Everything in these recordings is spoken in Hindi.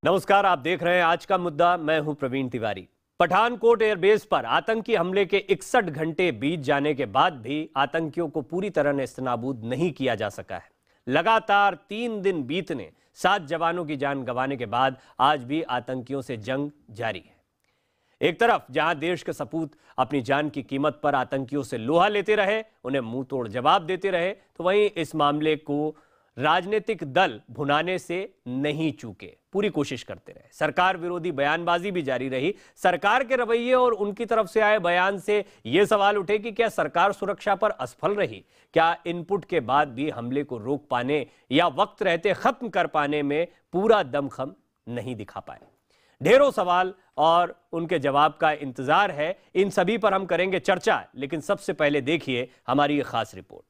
नमस्कार, आप देख रहे हैं आज का मुद्दा। मैं हूं प्रवीण तिवारी। पठानकोट एयरबेस पर आतंकी हमले के 61 घंटे बीत जाने के बाद भी आतंकियों को पूरी तरह नेस्तनाबूद नहीं किया जा सका है। लगातार 3 दिन बीतने, 7 जवानों की जान गंवाने के बाद आज भी आतंकियों से जंग जारी है। एक तरफ जहां देश के सपूत अपनी जान की कीमत पर आतंकियों से लोहा लेते रहे, उन्हें मुंह तोड़ जवाब देते रहे, तो वहीं इस मामले को राजनीतिक दल भुनाने से नहीं चूके, पूरी कोशिश करते रहे। सरकार विरोधी बयानबाजी भी जारी रही। सरकार के रवैये और उनकी तरफ से आए बयान से यह सवाल उठे कि क्या सरकार सुरक्षा पर असफल रही? क्या इनपुट के बाद भी हमले को रोक पाने या वक्त रहते खत्म कर पाने में पूरा दमखम नहीं दिखा पाए? ढेरों सवाल और उनके जवाब का इंतजार है। इन सभी पर हम करेंगे चर्चा, लेकिन सबसे पहले देखिए हमारी ये खास रिपोर्ट।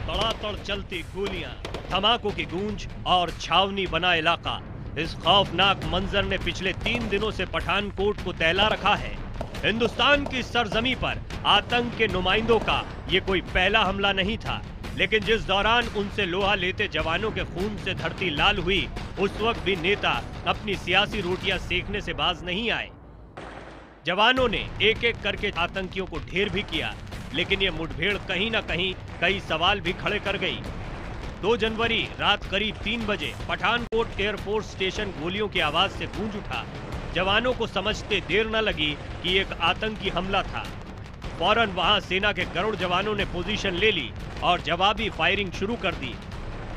तड़ातड़ चलती गोलियां, धमाकों की गूंज और छावनी बना इलाका। इस खौफनाक मंजर ने पिछले 3 दिनों से पठानकोट को दहला रखा है। हिंदुस्तान की सरजमी पर आतंक के नुमाइंदों का ये कोई पहला हमला नहीं था, लेकिन जिस दौरान उनसे लोहा लेते जवानों के खून से धरती लाल हुई, उस वक्त भी नेता अपनी सियासी रोटियां सेकने से बाज नहीं आए। जवानों ने एक एक करके आतंकियों को ढेर भी किया, लेकिन ये मुठभेड़ कहीं ना कहीं कई सवाल भी खड़े कर गई। 2 जनवरी रात करीब 3 बजे पठानकोट एयरफोर्स स्टेशन गोलियों की आवाज से गूंज उठा। जवानों को समझते देर न लगी कि एक आतंकी हमला था। फौरन वहां सेना के गरुड़ जवानों ने पोजीशन ले ली और जवाबी फायरिंग शुरू कर दी।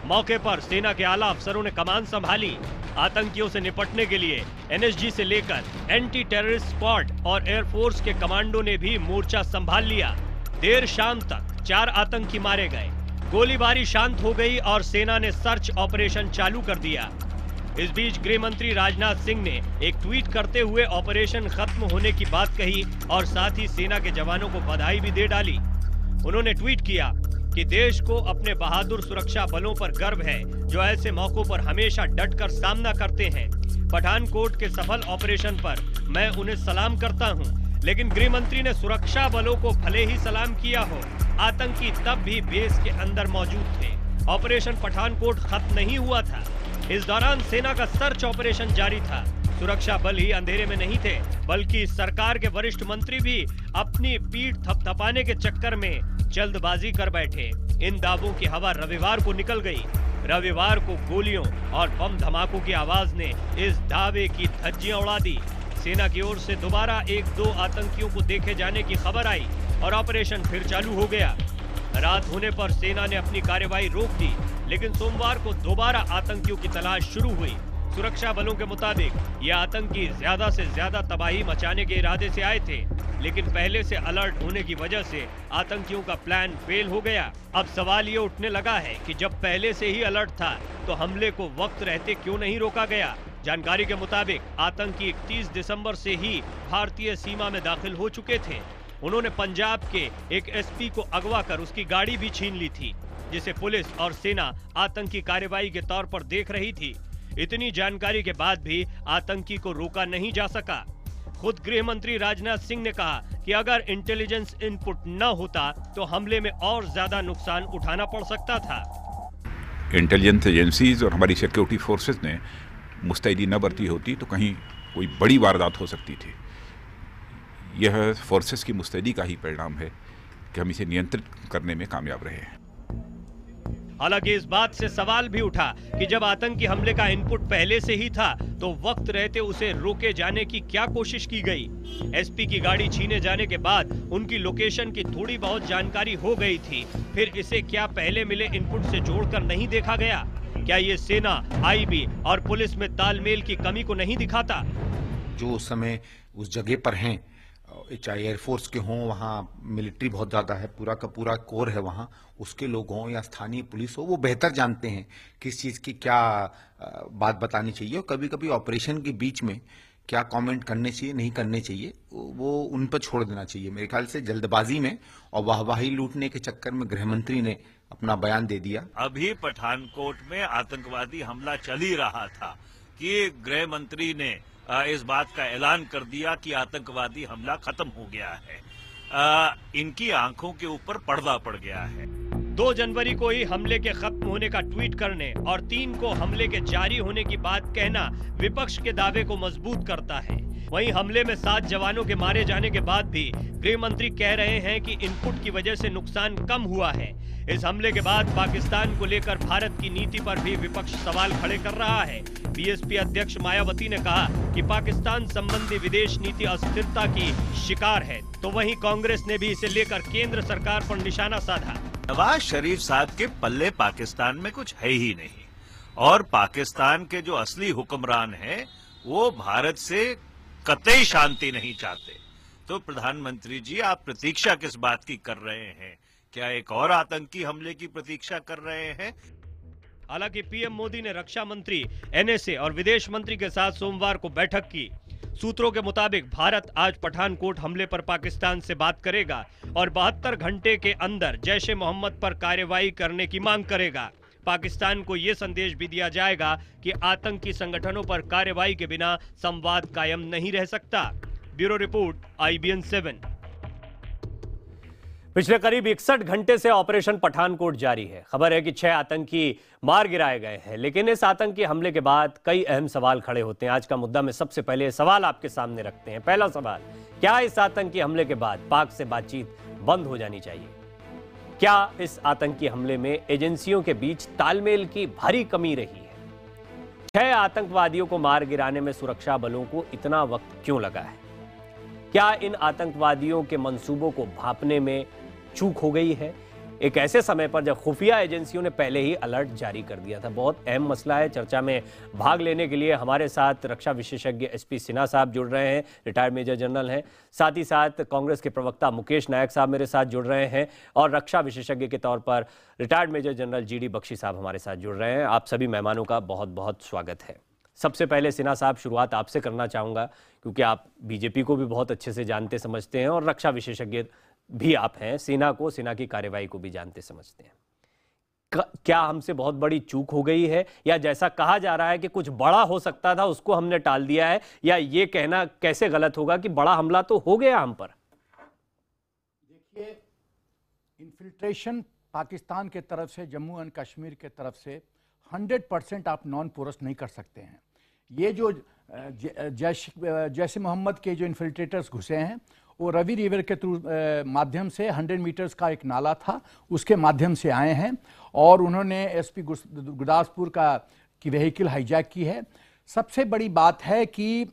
मौके पर सेना के आला अफसरों ने कमान संभाली। आतंकियों से निपटने के लिए एनएसजी से लेकर एंटी टेररिस्ट स्क्वाड और एयरफोर्स के कमांडो ने भी मोर्चा संभाल लिया। देर शाम तक 4 आतंकी मारे गए। गोलीबारी शांत हो गई और सेना ने सर्च ऑपरेशन चालू कर दिया। इस बीच गृह मंत्री राजनाथ सिंह ने एक ट्वीट करते हुए ऑपरेशन खत्म होने की बात कही और साथ ही सेना के जवानों को बधाई भी दे डाली। उन्होंने ट्वीट किया कि देश को अपने बहादुर सुरक्षा बलों पर गर्व है, जो ऐसे मौकों पर हमेशा डटकर सामना करते हैं। पठानकोट के सफल ऑपरेशन पर मैं उन्हें सलाम करता हूं। लेकिन गृह मंत्री ने सुरक्षा बलों को भले ही सलाम किया हो, आतंकी तब भी बेस के अंदर मौजूद थे। ऑपरेशन पठानकोट खत्म नहीं हुआ था। इस दौरान सेना का सर्च ऑपरेशन जारी था। सुरक्षा बल ही अंधेरे में नहीं थे, बल्कि सरकार के वरिष्ठ मंत्री भी अपनी पीठ थपथपाने के चक्कर में जल्दबाजी कर बैठे। इन दावों की हवा रविवार को निकल गई। रविवार को गोलियों और बम धमाकों की आवाज ने इस दावे की धज्जियां उड़ा दी। सेना की ओर से दोबारा 1-2 आतंकियों को देखे जाने की खबर आई और ऑपरेशन फिर चालू हो गया। रात होने पर सेना ने अपनी कार्यवाही रोक दी, लेकिन सोमवार को दोबारा आतंकियों की तलाश शुरू हुई। सुरक्षा बलों के मुताबिक ये आतंकी ज्यादा से ज्यादा तबाही मचाने के इरादे से आए थे, लेकिन पहले से अलर्ट होने की वजह से आतंकियों का प्लान फेल हो गया। अब सवाल ये उठने लगा है कि जब पहले से ही अलर्ट था, तो हमले को वक्त रहते क्यों नहीं रोका गया? जानकारी के मुताबिक आतंकी 31 दिसंबर से ही भारतीय सीमा में दाखिल हो चुके थे। उन्होंने पंजाब के एक एसपी को अगवा कर उसकी गाड़ी भी छीन ली थी, जिसे पुलिस और सेना आतंकी कार्रवाई के तौर पर देख रही थी। इतनी जानकारी के बाद भी आतंकी को रोका नहीं जा सका। खुद गृह मंत्री राजनाथ सिंह ने कहा कि अगर इंटेलिजेंस इनपुट न होता तो हमले में और ज्यादा नुकसान उठाना पड़ सकता था। इंटेलिजेंस एजेंसीज और हमारी सिक्योरिटी फोर्सेस ने मुस्तैदी न बरती होती तो कहीं कोई बड़ी वारदात हो सकती थी। यह फोर्सेस की मुस्तैदी का ही परिणाम है कि हम इसे नियंत्रित करने में कामयाब रहे हैं। हालांकि इस बात से सवाल भी उठा कि जब आतंकी हमले का इनपुट पहले से ही था, तो वक्त रहते उसे रोके जाने की क्या कोशिश की गई? एसपी की गाड़ी छीने जाने के बाद उनकी लोकेशन की थोड़ी बहुत जानकारी हो गई थी, फिर इसे क्या पहले मिले इनपुट से जोड़कर नहीं देखा गया? क्या ये सेना, आईबी और पुलिस में तालमेल की कमी को नहीं दिखाता? जो उस समय उस जगह पर हैं, चाहे एयरफोर्स के हों, वहाँ मिलिट्री बहुत ज़्यादा है, पूरा का पूरा कोर है वहाँ, उसके लोग हों या स्थानीय पुलिस हो, वो बेहतर जानते हैं किस चीज़ की क्या बात बतानी चाहिए और कभी कभी ऑपरेशन के बीच में क्या कमेंट करने चाहिए, नहीं करने चाहिए, वो उन पर छोड़ देना चाहिए। मेरे ख्याल से जल्दबाजी में और वाहवाही लूटने के चक्कर में गृहमंत्री ने अपना बयान दे दिया। अभी पठानकोट में आतंकवादी हमला चल ही रहा था कि गृह मंत्री ने इस बात का ऐलान कर दिया कि आतंकवादी हमला खत्म हो गया है। इनकी आंखों के ऊपर पर्दा पड़ गया है। 2 जनवरी को ही हमले के खत्म होने का ट्वीट करने और 3 को हमले के जारी होने की बात कहना विपक्ष के दावे को मजबूत करता है। वहीं हमले में 7 जवानों के मारे जाने के बाद भी गृह मंत्री कह रहे हैं कि इनपुट की वजह से नुकसान कम हुआ है। इस हमले के बाद पाकिस्तान को लेकर भारत की नीति पर भी विपक्ष सवाल खड़े कर रहा है। बीएसपी अध्यक्ष मायावती ने कहा कि पाकिस्तान संबंधी विदेश नीति अस्थिरता की शिकार है, तो वहीं कांग्रेस ने भी इसे लेकर केंद्र सरकार पर निशाना साधा। नवाज शरीफ साहब के पल्ले पाकिस्तान में कुछ है ही नहीं, और पाकिस्तान के जो असली हुक्मरान हैं वो भारत से कतई शांति नहीं चाहते। तो प्रधानमंत्री जी, आप प्रतीक्षा किस बात की कर रहे हैं? क्या एक और आतंकी हमले की प्रतीक्षा कर रहे हैं? हालांकि पीएम मोदी ने रक्षा मंत्री, एनएसए और विदेश मंत्री के साथ सोमवार को बैठक की। सूत्रों के मुताबिक भारत आज पठानकोट हमले पर पाकिस्तान से बात करेगा और 72 घंटे के अंदर जैश ए मोहम्मद पर कार्रवाई करने की मांग करेगा। पाकिस्तान को यह संदेश भी दिया जाएगा कि आतंकी संगठनों पर कार्रवाई के बिना संवाद कायम नहीं रह सकता। Bureau report, IBN 7। पिछले करीब 61 घंटे से ऑपरेशन पठानकोट जारी है। खबर है कि 6 आतंकी मार गिराए गए हैं, लेकिन इस आतंकी हमले के बाद कई अहम सवाल खड़े होते हैं। आज का मुद्दा में सबसे पहले सवाल आपके सामने रखते हैं। पहला सवाल, क्या इस आतंकी हमले के बाद पाक से बातचीत बंद हो जानी चाहिए? क्या इस आतंकी हमले में एजेंसियों के बीच तालमेल की भारी कमी रही है? 6 आतंकवादियों को मार गिराने में सुरक्षा बलों को इतना वक्त क्यों लगा है? क्या इन आतंकवादियों के मंसूबों को भांपने में चूक हो गई है, एक ऐसे समय पर जब खुफिया एजेंसियों ने पहले ही अलर्ट जारी कर दिया था? बहुत अहम मसला है। चर्चा में भाग लेने के लिए हमारे साथ रक्षा विशेषज्ञ SP सिन्हा साहब जुड़ रहे हैं, रिटायर्ड मेजर जनरल हैं। साथ ही साथ कांग्रेस के प्रवक्ता मुकेश नायक साहब मेरे साथ जुड़ रहे हैं, और रक्षा विशेषज्ञ के तौर पर retired major general GD Bakshi साहब हमारे साथ जुड़ रहे हैं। आप सभी मेहमानों का बहुत बहुत स्वागत है। सबसे पहले सिन्हा साहब, शुरुआत आपसे करना चाहूँगा, क्योंकि आप बीजेपी को भी बहुत अच्छे से जानते समझते हैं और रक्षा विशेषज्ञ भी आप हैं, सेना की कार्रवाई को भी जानते समझते हैं। क्या हमसे बहुत बड़ी चूक हो गई है, या जैसा कहा जा रहा है कि कुछ बड़ा हो सकता था उसको हमने टाल दिया है, या ये कहना कैसे गलत होगा कि बड़ा हमला तो हो गया हम पर? देखिए, इन्फिल्ट्रेशन पाकिस्तान के तरफ से, जम्मू एंड कश्मीर के तरफ से 100% आप नॉन पोरस नहीं कर सकते हैं। ये जो जैश ए मोहम्मद के जो इन्फिल्ट्रेटर्स घुसे हैं, वो रवि रिवर के थ्रू माध्यम से 100 मीटर्स का एक नाला था, उसके माध्यम से आए हैं, और उन्होंने SP गुरदासपुर की व्हीकल हाईजैक की है। सबसे बड़ी बात है कि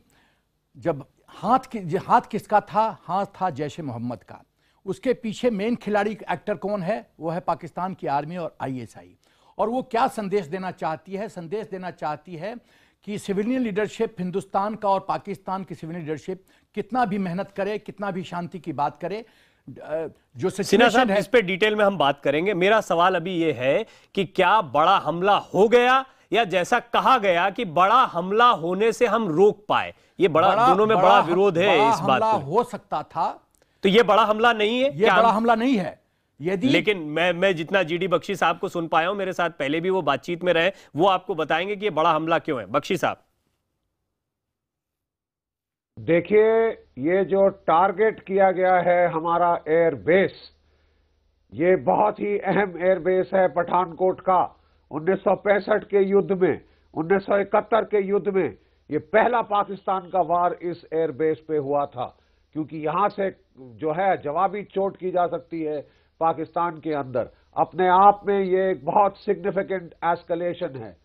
जब हाथ किसका था? हाथ था जैश ए मोहम्मद का। उसके पीछे मेन खिलाड़ी एक्टर कौन है? वो है पाकिस्तान की आर्मी और ISI। और वो क्या संदेश देना चाहती है? संदेश देना चाहती है कि सिविलियन लीडरशिप, हिंदुस्तान का और पाकिस्तान की सिविलियन लीडरशिप कितना भी मेहनत करे, कितना भी शांति की बात करे, जो सिचुएशन है, इस पे डिटेल में हम बात करेंगे। मेरा सवाल अभी ये है कि क्या बड़ा हमला हो गया, या जैसा कहा गया कि बड़ा हमला होने से हम रोक पाए? ये दोनों में बड़ा विरोध है इस बात को। हो सकता था, तो ये बड़ा हमला नहीं है। ये बड़ा हमला नहीं है। लेकिन मैं जितना GD बख्शी साहब को सुन पाया हूं, मेरे साथ पहले भी वो बातचीत में रहे, वो आपको बताएंगे कि ये बड़ा हमला क्यों है। बख्शी साहब, देखिए, ये जो टारगेट किया गया है हमारा एयरबेस, ये बहुत ही अहम एयरबेस है पठानकोट का। 1965 के युद्ध में, 1971 के युद्ध में ये पहला पाकिस्तान का वार इस एयरबेस पे हुआ था, क्योंकि यहां से जो है जवाबी चोट की जा सकती है पाकिस्तान के अंदर। अपने आप में ये एक बहुत सिग्निफिकेंट एस्केलेशन है।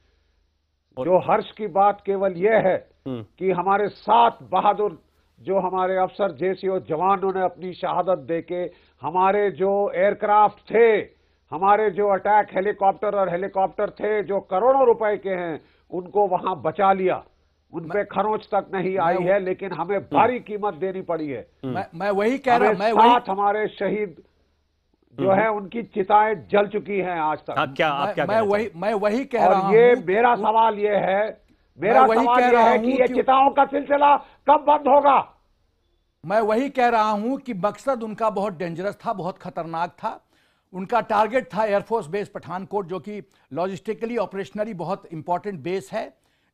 जो हर्ष की बात केवल ये है कि हमारे 7 बहादुर जो हमारे अफसर JCO जवानों ने अपनी शहादत देके हमारे जो एयरक्राफ्ट थे, हमारे जो अटैक हेलीकॉप्टर थे जो करोड़ों रुपए के हैं, उनको वहां बचा लिया। उन पे खरोंच तक नहीं आई है, लेकिन हमें भारी कीमत देनी पड़ी है। मैं वही कह रहा हूं, हमारे शहीद जो है उनकी चिताएं जल चुकी हैं आज तक। मैं वही कह रहा हूं। ये मेरा सवाल ये है, कि ये चिताओं का सिलसिला कब बंद होगा? मैं वही कह रहा हूं कि मकसद उनका बहुत डेंजरस था, बहुत खतरनाक था। उनका टारगेट था एयरफोर्स बेस पठानकोट, जो कि लॉजिस्टिकली ऑपरेशनली बहुत इंपॉर्टेंट बेस है,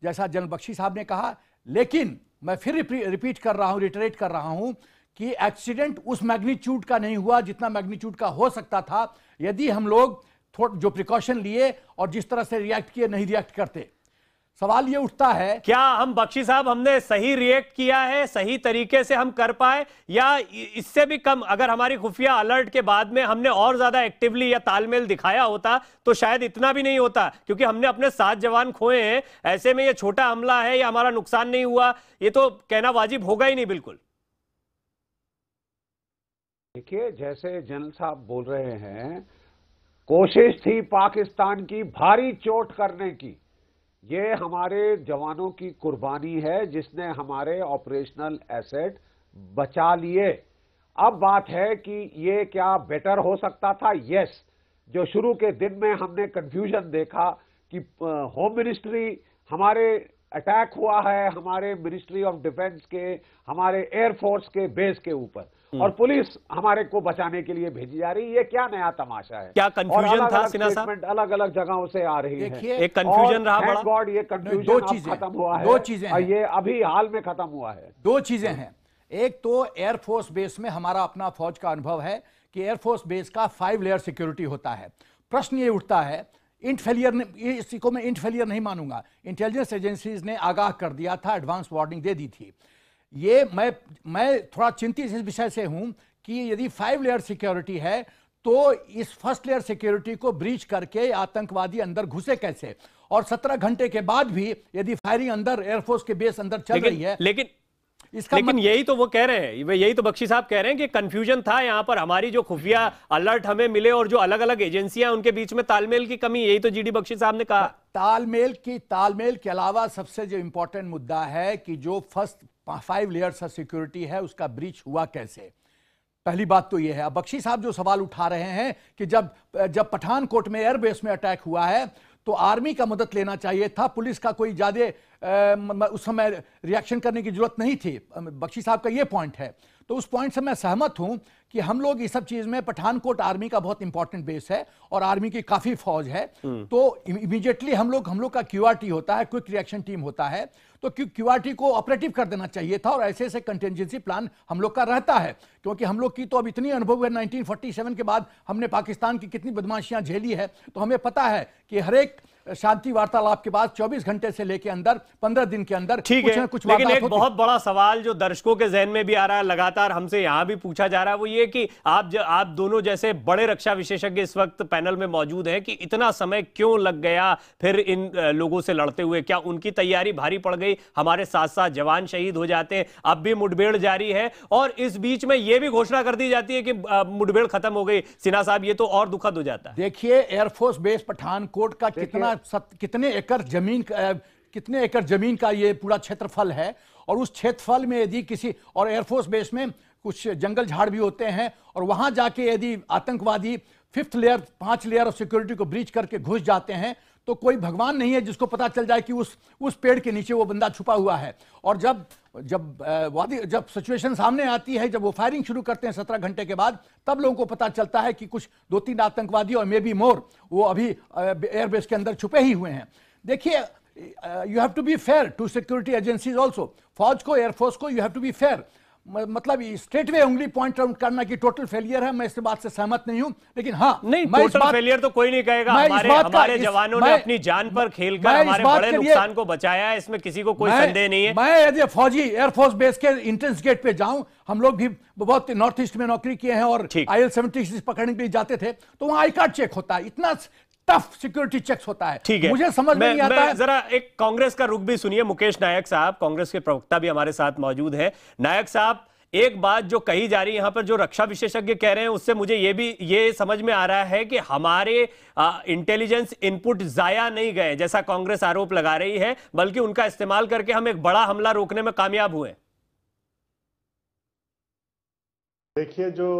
जैसा जनरल बख्शी साहब ने कहा। लेकिन मैं फिर रिपीट कर रहा हूं, रिटरेट कर रहा हूं कि एक्सीडेंट उस मैग्नीट्यूड का नहीं हुआ जितना मैग्नीट्यूड का हो सकता था यदि हम लोग थोड़ा जो प्रिकॉशन लिए और जिस तरह से रिएक्ट किए नहीं रिएक्ट करते। सवाल ये उठता है, क्या हम बख्शी साहब हमने सही रिएक्ट किया है, सही तरीके से हम कर पाए, या इससे भी कम अगर हमारी खुफिया अलर्ट के बाद में हमने और ज्यादा एक्टिवली या तालमेल दिखाया होता तो शायद इतना भी नहीं होता, क्योंकि हमने अपने 7 जवान खोए हैं। ऐसे में ये छोटा हमला है या हमारा नुकसान नहीं हुआ, ये तो कहना वाजिब होगा ही नहीं बिल्कुल। देखिए, जैसे जनरल साहब बोल रहे हैं, कोशिश थी पाकिस्तान की भारी चोट करने की। ये हमारे जवानों की कुर्बानी है जिसने हमारे ऑपरेशनल एसेट बचा लिए। अब बात है कि ये क्या बेटर हो सकता था? यस। जो शुरू के दिन में हमने कंफ्यूजन देखा कि होम मिनिस्ट्री, हमारे अटैक हुआ है हमारे मिनिस्ट्री ऑफ डिफेंस के, हमारे एयरफोर्स के बेस के ऊपर, और पुलिस हमारे को बचाने के लिए भेजी जा रही है। ये क्या नया तमाशा है? क्या कंफ्यूजन था सिन्हा साहब? अलग अलग जगहों से आ रही है। एक कंफ्यूजन रहा बड़ा। गॉड, ये कंफ्यूजन खत्म हुआ है। 2 चीजें और ये अभी हाल में खत्म हुआ है। 2 चीजें हैं। एक तो एयरफोर्स बेस में हमारा अपना फौज का अनुभव है कि एयरफोर्स बेस का 5 लेयर सिक्योरिटी होता है। प्रश्न ये उठता है, इंट फेलियर, इसी को मैं इंट फेलियर नहीं मानूंगा, इंटेलिजेंस एजेंसीज ने आगाह कर दिया था, एडवांस वार्निंग दे दी थी। ये मैं थोड़ा चिंतित इस विषय से हूं कि यदि 5 लेयर सिक्योरिटी है तो इस फर्स्ट लेयर सिक्योरिटी को ब्रीच करके आतंकवादी अंदर घुसे कैसे, और 17 घंटे के बाद भी यदि फायरिंग अंदर एयरफोर्स के बेस अंदर चल रही है। लेकिन यही तो वो कह रहे हैं, यही तो बख्शी साहब कह रहे हैं कि कंफ्यूजन था यहां पर, हमारी जो खुफिया अलर्ट हमें मिले और जो अलग अलग एजेंसियां उनके बीच में तालमेल की कमी, यही तो जीडी बख्शी साहब ने कहा। तालमेल के अलावा सबसे जो इंपॉर्टेंट मुद्दा है कि जो फर्स्ट 5 लेयर्स ऑफ सिक्योरिटी है उसका ब्रीच हुआ कैसे। पहली बात तो यह है। अब बख्शी साहब जो सवाल उठा रहे हैं कि जब पठानकोट में एयरबेस में अटैक हुआ है तो आर्मी का मदद लेना चाहिए था, पुलिस का कोई ज्यादा उस समय रिएक्शन करने की जरूरत नहीं थी। बख्शी साहब का यह पॉइंट है, तो उस पॉइंट से मैं सहमत हूं कि हम लोग इस सब चीज में, पठानकोट आर्मी का बहुत इंपॉर्टेंट बेस है और आर्मी की काफी फौज है, तो इमीडिएटली हम लोग का क्यूआरटी होता है, क्विक रिएक्शन टीम होता है, तो क्यूआरटी को ऑपरेटिव कर देना चाहिए था और ऐसे ऐसे कंटिजेंसी प्लान हम लोग का रहता है, क्योंकि हम लोग की तो अब इतनी अनुभव है, 1947 के बाद हमने पाकिस्तान की कितनी बदमाशियां झेली है, तो हमें पता है कि हर एक शांति वार्तालाप के बाद 24 घंटे से लेके अंदर 15 दिन के अंदर ठीक है। लेकिन एक बहुत बड़ा सवाल जो दर्शकों के जहन में भी आ रहा है, लगातार हमसे यहां भी पूछा जा रहा है, वो ये कि आप दोनों जैसे बड़े रक्षा विशेषज्ञ इस वक्त पैनल में मौजूद हैं कि इतना समय क्यों लग गया फिर इन लोगों से लड़ते हुए? क्या उनकी तैयारी भारी पड़ गई? हमारे साथ जवान शहीद हो जाते हैं, अब भी मुठभेड़ जारी है और इस बीच में यह भी घोषणा कर दी जाती है कि मुठभेड़ खत्म हो गई। सिन्हा साहब, ये तो और दुखद हो जाता है। देखिए, एयरफोर्स बेस पठानकोट का कितने एकड़ जमीन का ये पूरा क्षेत्रफल है, और उस क्षेत्रफल में यदि किसी, और एयरफोर्स बेस में कुछ जंगल झाड़ भी होते हैं, और वहां जाके यदि आतंकवादी 5th layer 5 layer of security को ब्रीच करके घुस जाते हैं तो कोई भगवान नहीं है जिसको पता चल जाए कि उस पेड़ के नीचे वो बंदा छुपा हुआ है। और जब सिचुएशन सामने आती है, जब वो फायरिंग शुरू करते हैं 17 घंटे के बाद, तब लोगों को पता चलता है कि कुछ 2-3 आतंकवादी और मे बी मोर वो अभी एयरबेस के अंदर छुपे ही हुए हैं। देखिए, you have to be fair to security agencies also. फौज को, एयरफोर्स को you have to be fair. मतलब स्ट्रेट वे उंगली पॉइंट आउट करना कि टोटल फेलियर है, मैं इस बात से सहमत नहीं हूं। लेकिन हाँ, नहीं, टोटल फेलियर तो कोई नहीं कहेगा। हमारे जवानों ने अपनी जान पर खेलकर हमारे बड़े नुकसान को बचाया है, इसमें किसी को कोई संदेह नहीं है। मैं यदि फौजी एयरफोर्स बेस के इंट्रेंस गेट पे जाऊं, हम लोग भी बहुत नॉर्थ ईस्ट में नौकरी किए हैं और IL-76 पकड़ने के लिए जाते थे, तो वहां आई कार्ड चेक होता है, इतना टफ सिक्योरिटी चेक्स होता है। ठीक है, मुझे समझ में नहीं आता है। जरा एक कांग्रेस का रुख भी सुनिए। मुकेश नायक साहब, कांग्रेस के प्रवक्ता भी हमारे साथ मौजूद हैं। नायक साहब, एक बात जो कही जा रही है यहां पर, जो रक्षा विशेषज्ञ कह रहे हैं, उससे मुझे ये समझ में आ रहा है कि हमारे इंटेलिजेंस इनपुट जाया नहीं गए, जैसा कांग्रेस आरोप लगा रही है, बल्कि उनका इस्तेमाल करके हम एक बड़ा हमला रोकने में कामयाब हुए। देखिए, जो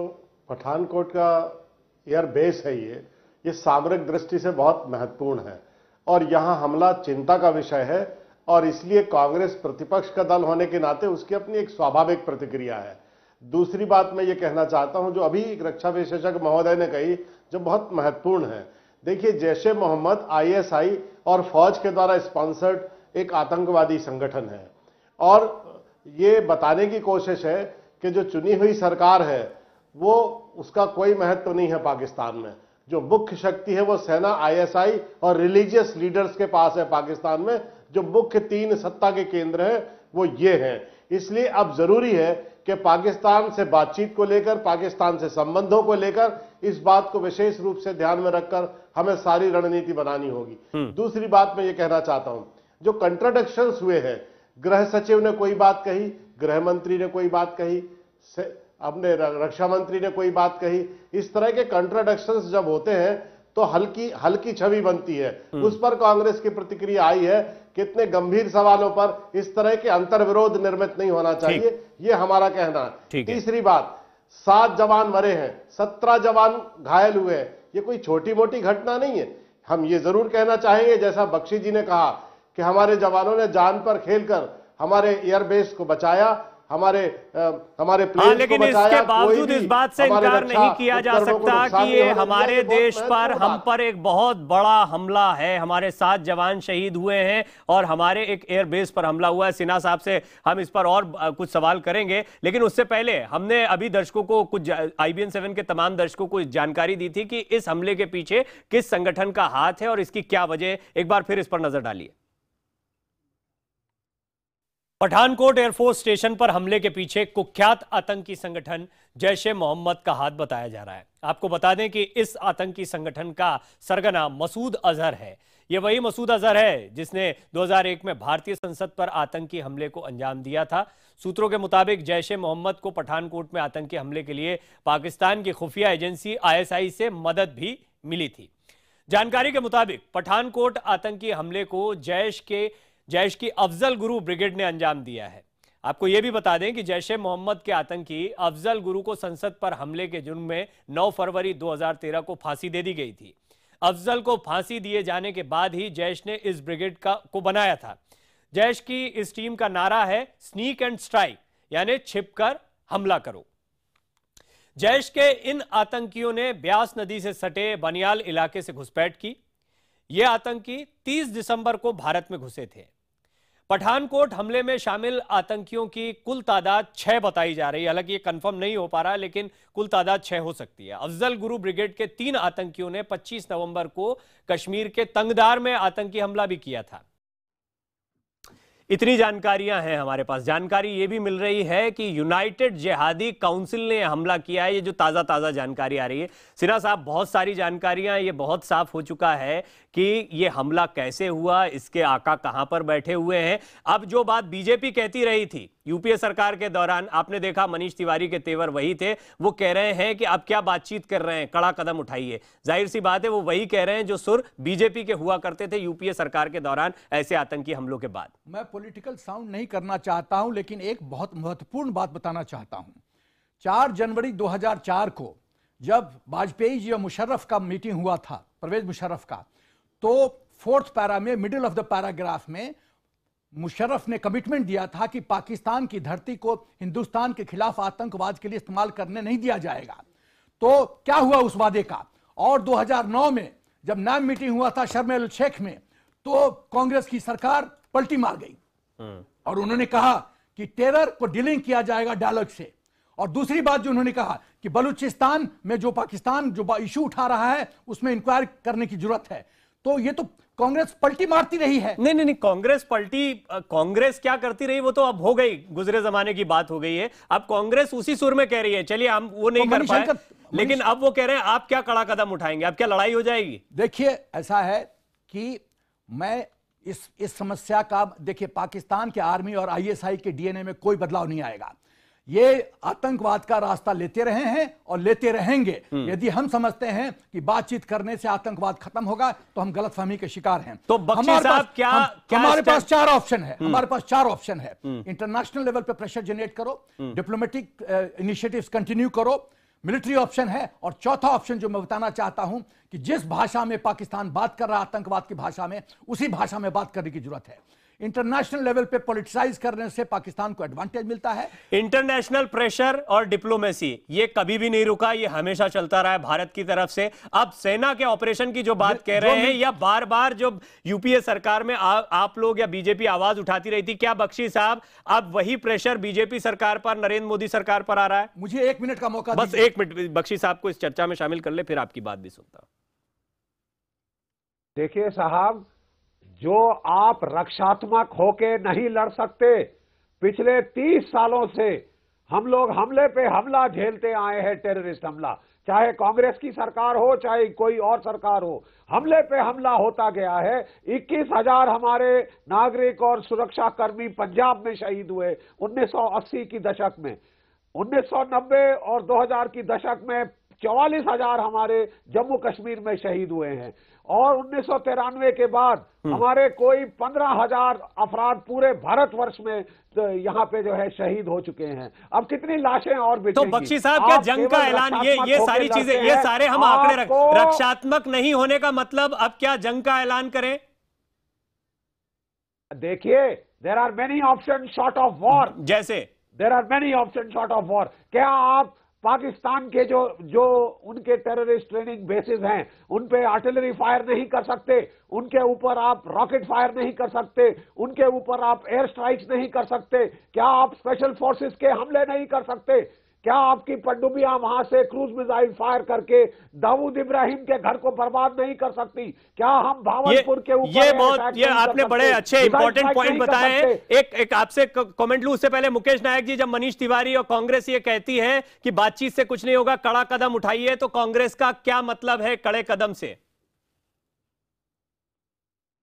पठानकोट का एयर बेस है, ये सामरिक दृष्टि से बहुत महत्वपूर्ण है और यहां हमला चिंता का विषय है, और इसलिए कांग्रेस प्रतिपक्ष का दल होने के नाते उसकी अपनी एक स्वाभाविक प्रतिक्रिया है। दूसरी बात मैं ये कहना चाहता हूं, जो अभी एक रक्षा विशेषज्ञ महोदय ने कही, जो बहुत महत्वपूर्ण है। देखिए, जैश-ए मोहम्मद ISI और फौज के द्वारा स्पॉन्सर्ड एक आतंकवादी संगठन है, और ये बताने की कोशिश है कि जो चुनी हुई सरकार है वो उसका कोई महत्व नहीं है पाकिस्तान में। जो मुख्य शक्ति है वो सेना, आईएसआई और रिलीजियस लीडर्स के पास है पाकिस्तान में। जो मुख्य 3 सत्ता के केंद्र हैं वो ये हैं। इसलिए अब जरूरी है कि पाकिस्तान से बातचीत को लेकर, पाकिस्तान से संबंधों को लेकर इस बात को विशेष रूप से ध्यान में रखकर हमें सारी रणनीति बनानी होगी। दूसरी बात मैं ये कहना चाहता हूं, जो कंट्राडिक्शंस हुए हैं, गृह सचिव ने कोई बात कही, गृह मंत्री ने कोई बात कही, अपने रक्षा मंत्री ने कोई बात कही, इस तरह के कंट्राडिक्शंस जब होते हैं तो हल्की छवि बनती है। उस पर कांग्रेस की प्रतिक्रिया आई है कि इतने गंभीर सवालों पर इस तरह के अंतर्विरोध निर्मित नहीं होना चाहिए, ये हमारा कहना है। तीसरी बात, 7 जवान मरे हैं, 17 जवान घायल हुए हैं, ये कोई छोटी मोटी घटना नहीं है। हम ये जरूर कहना चाहेंगे, जैसा बख्शी जी ने कहा कि हमारे जवानों ने जान पर खेलकर हमारे एयरबेस को बचाया, हमारे प्लेन लेकिन को बचाया। इसके बावजूद इस बात से इनकार नहीं किया जा सकता कि ये हमारे देश पर, हम पर एक बहुत बड़ा हमला है। हमारे 7 जवान शहीद हुए हैं और हमारे एक एयरबेस पर हमला हुआ है। सिन्हा साहब से हम इस पर और कुछ सवाल करेंगे, लेकिन उससे पहले हमने अभी दर्शकों को, कुछ IBN 7 के तमाम दर्शकों को जानकारी दी थी कि इस हमले के पीछे किस संगठन का हाथ है और इसकी क्या वजह। एक बार फिर इस पर नजर डालिए। पठानकोट एयरफोर्स स्टेशन पर हमले के पीछे कुख्यात आतंकी संगठन जैश-ए मोहम्मद का हाथ बताया जा रहा है। आपको बता दें कि इस आतंकी संगठन का सरगना मसूद अजहर है। यह वही मसूद अजहर है जिसने 2001 में भारतीय संसद पर आतंकी हमले को अंजाम दिया था। सूत्रों के मुताबिक जैश-ए मोहम्मद को पठानकोट में आतंकी हमले के लिए पाकिस्तान की खुफिया एजेंसी ISI से मदद भी मिली थी। जानकारी के मुताबिक पठानकोट आतंकी हमले को जैश की अफजल गुरु ब्रिगेड ने अंजाम दिया है। आपको यह भी बता दें कि जैश-ए मोहम्मद के आतंकी अफजल गुरु को संसद पर हमले के जुर्म में 9 फरवरी 2013 को फांसी दे दी गई थी। अफजल को फांसी दिए जाने के बाद ही जैश ने इस ब्रिगेड को बनाया था। जैश की इस टीम का नारा है स्नीक एंड स्ट्राइक, यानी छिपकर हमला करो। जैश के इन आतंकियों ने ब्यास नदी से सटे बनियाल इलाके से घुसपैठ की। ये आतंकी 30 दिसंबर को भारत में घुसे थे। पठानकोट हमले में शामिल आतंकियों की कुल तादाद 6 बताई जा रही है। हालांकि ये कंफर्म नहीं हो पा रहा, लेकिन कुल तादाद 6 हो सकती है। अफजल गुरु ब्रिगेड के 3 आतंकियों ने 25 नवंबर को कश्मीर के तंगदार में आतंकी हमला भी किया था। इतनी जानकारियां हैं हमारे पास। जानकारी यह भी मिल रही है कि यूनाइटेड जिहादी काउंसिल ने हमला किया है। ये जो ताज़ा जानकारी आ रही है, सिन्हा साहब, बहुत सारी जानकारियां, ये बहुत साफ हो चुका है कि ये हमला कैसे हुआ, इसके आका कहां पर बैठे हुए हैं। अब जो बात बीजेपी कहती रही थी यूपीए सरकार के दौरान, आपने देखा मनीष तिवारी के तेवर वही थे। वो कह रहे हैं कि अब क्या बातचीत कर रहे हैं, कड़ा कदम उठाइए। जाहिर सी बात है वो वही कह रहे हैं जो सुर बीजेपी के हुआ करते थे यूपीए सरकार के दौरान ऐसे आतंकी हमलों के बाद। मैं पॉलिटिकल साउंड नहीं करना चाहता हूं, लेकिन एक बहुत महत्वपूर्ण बात बताना चाहता हूं। 4 जनवरी 2004 को जब वाजपेयी जी और मुशर्रफ का मीटिंग हुआ था, परवेज मुशर्रफ का, तो 4th पैरा में, मिडिल ऑफ द पैराग्राफ में मुशर्रफ ने कमिटमेंट दिया था कि पाकिस्तान की धरती को हिंदुस्तान के खिलाफ आतंकवाद के लिए इस्तेमाल करने नहीं दिया जाएगा। तो क्या हुआ उस वादे का? और 2009 में जब नाम मीटिंग हुआ था शर्म एल शेख में, तो कांग्रेस की सरकार पलटी मार गई और उन्होंने कहा कि टेरर को डीलिंग किया जाएगा डायलॉग से। और दूसरी बात जो उन्होंने कहा कि बलूचिस्तान में जो पाकिस्तान जो इशू उठा रहा है उसमें इंक्वायरी करने की जरूरत है। तो ये तो कांग्रेस पलटी मारती रही है। नहीं, कांग्रेस क्या करती रही वो तो अब हो गई, गुजरे जमाने की बात हो गई है। अब कांग्रेस उसी सुर में कह रही है चलिए हम वो नहीं कर पाए, लेकिन अब वो कह रहे हैं आप क्या कड़ा कदम उठाएंगे, अब क्या लड़ाई हो जाएगी? देखिए, ऐसा है कि मैं इस समस्या का, देखिए, पाकिस्तान के आर्मी और ISI के DNA में कोई बदलाव नहीं आएगा। ये आतंकवाद का रास्ता लेते रहे हैं और लेते रहेंगे। यदि हम समझते हैं कि बातचीत करने से आतंकवाद खत्म होगा तो हम गलतफहमी के शिकार हैं। तो बख्शी साहब, हमारे पास 4 ऑप्शन है। हमारे पास 4 ऑप्शन है। इंटरनेशनल लेवल पे प्रेशर जनरेट करो, डिप्लोमेटिक इनिशिएटिव्स कंटिन्यू करो, मिलिट्री ऑप्शन है, और चौथा ऑप्शन जो मैं बताना चाहता हूं कि जिस भाषा में पाकिस्तान बात कर रहा है आतंकवाद की भाषा में, उसी भाषा में बात करने की जरूरत है। इंटरनेशनल लेवल पे पॉलिटिसाइज करने से पाकिस्तान को एडवांटेज मिलता है। इंटरनेशनल प्रेशर और डिप्लोमेसी ये कभी भी नहीं रुका, ये हमेशा चलता रहा है भारत की तरफ से। अब सेना के ऑपरेशन की जो बात कह रहे हैं, या बार बार जो यूपीए सरकार में आप लोग या बीजेपी आवाज उठाती रही थी, क्या बख्शी साहब अब वही प्रेशर बीजेपी सरकार पर, नरेंद्र मोदी सरकार पर आ रहा है? मुझे 1 मिनट का मौका, बस 1 मिनट बख्शी साहब को इस चर्चा में शामिल कर ले, फिर आपकी बात भी सुनता। देखिए साहब, जो आप रक्षात्मक होके नहीं लड़ सकते, पिछले 30 सालों से हम लोग हमले पे हमला झेलते आए हैं, टेररिस्ट हमला, चाहे कांग्रेस की सरकार हो चाहे कोई और सरकार हो, हमले पे हमला होता गया है। 21,000 हमारे नागरिक और सुरक्षा कर्मी पंजाब में शहीद हुए 1980 की दशक में, 1990 और 2000 की दशक में 44,000 हमारे जम्मू कश्मीर में शहीद हुए हैं, और 1993 के बाद हमारे कोई 15,000 अफराद पूरे भारतवर्ष में तो यहाँ पे जो है शहीद हो चुके हैं। अब कितनी लाशें और बिछेंगी? तो बख्शी साहब, क्या जंग का ऐलान, ये सारी चीजें, ये सारे हम आंकड़े रक्षात्मक नहीं होने का मतलब अब क्या जंग का ऐलान करें? देखिए, there are many option short of war. जैसे there are many option short of war. क्या आप पाकिस्तान के जो उनके टेररिस्ट ट्रेनिंग बेसिस हैं उन पे आर्टिलरी फायर नहीं कर सकते, उनके ऊपर आप रॉकेट फायर नहीं कर सकते, उनके ऊपर आप एयर स्ट्राइक्स नहीं कर सकते? क्या आप स्पेशल फोर्सेस के हमले नहीं कर सकते? क्या आपकी पनडुब्बियां वहां से क्रूज मिसाइल फायर करके दाऊद इब्राहिम के घर को बर्बाद नहीं कर सकती? क्या हम भावलपुर के ऊपर ये आपने बड़े अच्छे इंपॉर्टेंट पॉइंट बताए हैं। एक आपसे कमेंट लूं उससे पहले, मुकेश नायक जी, जब मनीष तिवारी और कांग्रेस ये कहती है कि बातचीत से कुछ नहीं होगा, कड़ा कदम उठाइए, तो कांग्रेस का क्या मतलब है कड़े कदम से?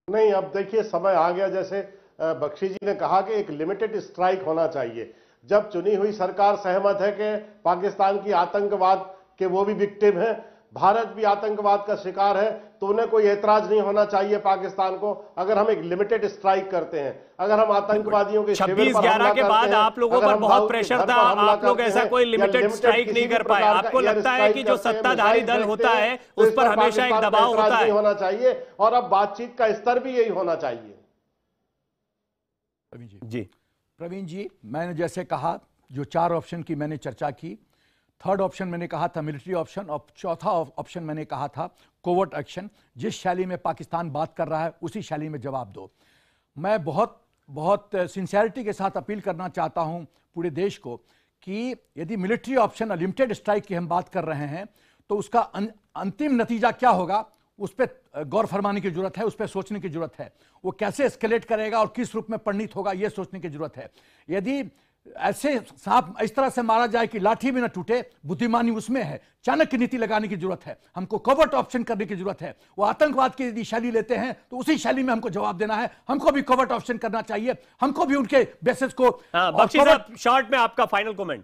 नहीं, अब देखिए समय आ गया, जैसे बख्शी जी ने कहा कि एक लिमिटेड स्ट्राइक होना चाहिए। जब चुनी हुई सरकार सहमत है कि पाकिस्तान की आतंकवाद के वो भी विक्टिम है, भारत भी आतंकवाद का शिकार है, तो उन्हें कोई ऐतराज नहीं होना चाहिए पाकिस्तान को अगर हम एक लिमिटेड स्ट्राइक करते हैं। अगर हम आतंकवादियों के शिविर पर हमला के बाद आप लोगों पर बहुत प्रेशर था, आप लोग ऐसा कोई लिमिटेड स्ट्राइक नहीं कर पाए। आपको लगता है कि जो सत्ताधारी दल होता है उस पर हमेशा एक दबाव होता है? होना चाहिए, और अब बातचीत का स्तर भी यही होना चाहिए। जी प्रवीण जी, मैंने जैसे कहा, जो 4 ऑप्शन की मैंने चर्चा की, 3rd ऑप्शन मैंने कहा था मिलिट्री ऑप्शन, और 4था ऑप्शन मैंने कहा था कोवर्ट एक्शन। जिस शैली में पाकिस्तान बात कर रहा है उसी शैली में जवाब दो। मैं बहुत सिंसियरिटी के साथ अपील करना चाहता हूं पूरे देश को कि यदि मिलिट्री ऑप्शन और लिमिटेड स्ट्राइक की हम बात कर रहे हैं तो उसका अंतिम नतीजा क्या होगा उस पर गौर फरमाने की जरूरत है, उस पर सोचने की जरूरत है। वो कैसे एस्केलेट करेगा और किस रूप में परिणित होगा यह सोचने की जरूरत है। यदि ऐसे सांप इस तरह से मारा जाए कि लाठी भी न टूटे, बुद्धिमानी उसमें है, चाणक्य नीति लगाने की जरूरत है, हमको कवर्ट ऑप्शन करने की जरूरत है। वो आतंकवाद की यदि शैली लेते हैं तो उसी शैली में हमको जवाब देना है। हमको भी कवर्ट ऑप्शन करना चाहिए, हमको भी उनके बेसिस को। बख्शी साहब, शॉर्ट में आपका फाइनल कमेंट।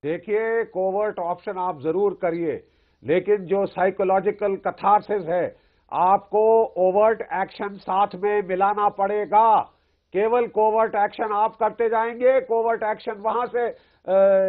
देखिए, कोवर्ट ऑप्शन आप जरूर करिए, लेकिन जो साइकोलॉजिकल कथारसिस है आपको ओवर्ट एक्शन साथ में मिलाना पड़ेगा। केवल कोवर्ट एक्शन आप करते जाएंगे, कोवर्ट एक्शन वहां से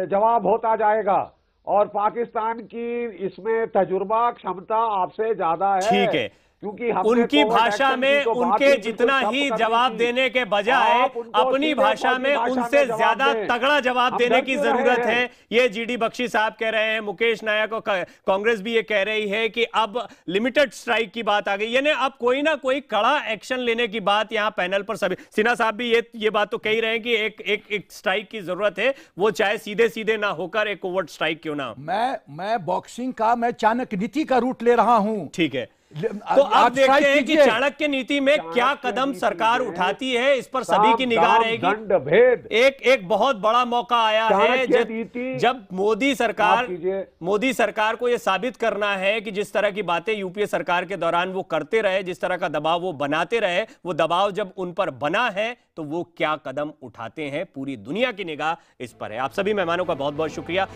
जवाब होता जाएगा, और पाकिस्तान की इसमें तजुर्बा क्षमता आपसे ज्यादा है। ठीक है, क्योंकि उनकी भाषा में उनके जितना ही जवाब देने के बजाय अपनी भाषा में उनसे ज्यादा तगड़ा जवाब देने की जरूरत है। ये जीडी बख्शी साहब कह रहे हैं, मुकेश नायक और कांग्रेस भी ये कह रही है कि अब लिमिटेड स्ट्राइक की बात आ गई, यानी अब कोई ना कोई कड़ा एक्शन लेने की बात यहां पैनल पर सभी। सिन्हा साहब भी ये बात तो कह ही रहे हैं कि एक स्ट्राइक की जरूरत है, वो चाहे सीधे सीधे ना होकर एक ओवर्ट स्ट्राइक क्यों ना। मैं बॉक्सिंग का, मैं चाणक्य नीति का रूट ले रहा हूं। ठीक है, तो आप देखते हैं कि चाणक्य नीति में क्या कदम सरकार उठाती है, इस पर सभी की निगाह रहेगी। एक बहुत बड़ा मौका आया है जब मोदी सरकार को यह साबित करना है कि जिस तरह की बातें यूपीए सरकार के दौरान वो करते रहे, जिस तरह का दबाव वो बनाते रहे, वो दबाव जब उन पर बना है तो वो क्या कदम उठाते हैं, पूरी दुनिया की निगाह इस पर है। आप सभी मेहमानों का बहुत बहुत शुक्रिया।